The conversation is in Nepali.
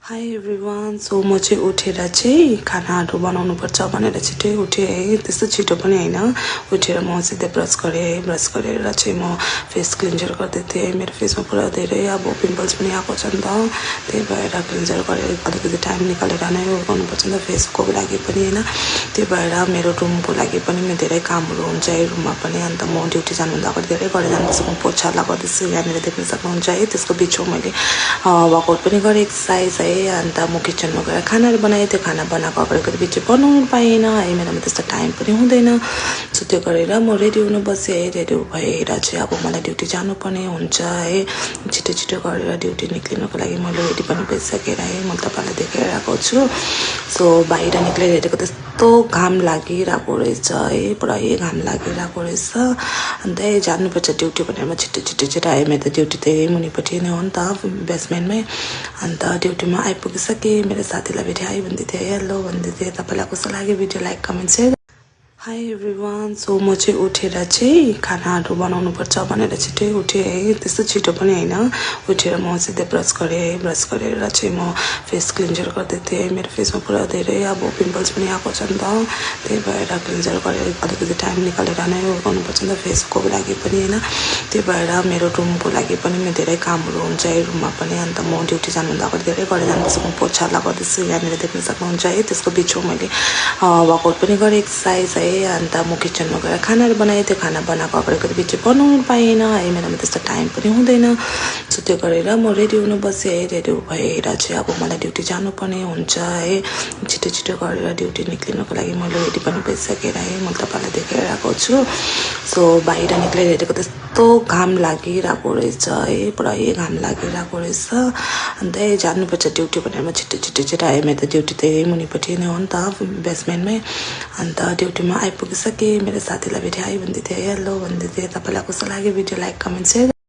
हाई एभ्रिवान सो म चाहिँ उठेर चाहिँ खानाहरू बनाउनु पर्छ भनेर छिटै उठेँ है। त्यस्तो छिटो पनि हैन। उठेर म सिधै ब्रस गरेँ। ब्रस गरेर चाहिँ म फेस क्लिन्जर गर्दै थिएँ। मेरो फेसमा पुरा धेरै अब पिम्पल्स पनि आएको छ नि त। त्यही भएर क्लिन्जर गरेर अलिकति टाइम निकालेर नै गर्नुपर्छ नि त फेसको लागि पनि हैन। त्यही भएर मेरो रुमको लागि पनि धेरै कामहरू हुन्छ है रुममा पनि। अन्त म ड्युटी जानुभन्दा अगाडि धेरै गरेर जानुपर्छ। म पोछा लगाउँदैछु यहाँनिर देख्न सक्नुहुन्छ है। त्यसको बिचमा मैले वर्कआउट पनि गरेँ एक्सर्साइज है। अन्त म किचनमा गएर खानाहरू बनाएँ। त्यो खाना बनाएको अगाडि पछि बनाउनु पाएन है। मेरोमा त्यस्तो टाइम पनि हुँदैन। सो त्यो गरेर म रेडी हुनु बसेँ है। रेडी भएर चाहिँ अब मलाई ड्युटी जानुपर्ने हुन्छ है। छिटो छिटो गरेर ड्युटी निक्लिनको लागि मैले रेडी पनि भइसकेर है म तपाईँलाई देखाइरहेको छु। सो बाहिर निक्लेर हेरेको त्यस्तो घाम लागिरहेको रहेछ है। पुरै घाम लागिरहेको रहेछ। अन्त जानुपर्छ ड्युटी भनेर म छिटो छिटो छिटो आएँ। मेरो त ड्युटी त्यही मुनिपट्टि नै हो नि त बेसमेन्टमै। अन्त ड्युटीमा आइपुगिसकेँ। मेरो साथीलाई भेटेँ हाई भन्दै थिएँ हेलो भन्दै थिएँ। तपाईँलाई कस्तो लाग्यो video like comment share. High everyone so म चाहिँ उठेर चाहिँ खानाहरू बनाउनु पर्छ भनेर छिटै उठेँ है। त्यस्तो छिटो पनि हैन। उठेर म सिधै ब्रस गरेँ। ब्रस गरेर चाहिँ म फेस क्लिन्जर गर्दै थिएँ। मेरो फेसमा पुरा धेरै अब पिम्पल्स पनि आएको छ नि त। त्यही भएर क्लिन्जर गरेर अलिकति टाइम निकालेर नै गर्नुपर्छ नि त फेसको लागि पनि हैन। त्यही भएर मेरो रुमको लागि पनि धेरै कामहरू हुन्छ है रुममा पनि। अन्त म ड्युटी जानुभन्दा अगाडि धेरै गरेर जानुपर्छ। म पोछा लगाउँदैछु यहाँनिर देख्न सक्नुहुन्छ है। त्यसको बिचमा मैले वर्कआउट पनि गरेँ एक्सर्साइज है। अन्त म किचनमा गएर खानाहरू बनाएँ। त्यो खाना बनाएको अगाडि पछि बनाउनु पाएन है। मेरोमा त्यस्तो टाइम पनि हुँदैन। सो त्यो गरेर म रेडी हुनु बसेँ है। रेडी भएर चाहिँ अब मलाई ड्युटी जानुपर्ने हुन्छ है। छिटो छिटो गरेर ड्युटी निक्लिनको लागि मैले रेडी पनि भइसकेर है म तपाईँलाई देखाइरहेको छु। सो बाहिर निक्लेर हेरेको त्यस्तो घाम लागिरहेको रहेछ है। पुरै घाम लागिरहेको रहेछ। अन्त जानुपर्छ ड्युटी भनेर म छिटो छिटो छिटो आएँ। मेरो त ड्युटी त्यही मुनिपट्टि नै हो नि त बेसमेन्टमै। अन्त ड्युटीमा आइपुगिसकेँ। मेरो साथीलाई भेटेँ हाई भन्दै थिएँ हेलो भन्दै थिएँ। तपाईँलाई कस्तो लाग्यो भिडियो लाइक कमेन्ट सेयर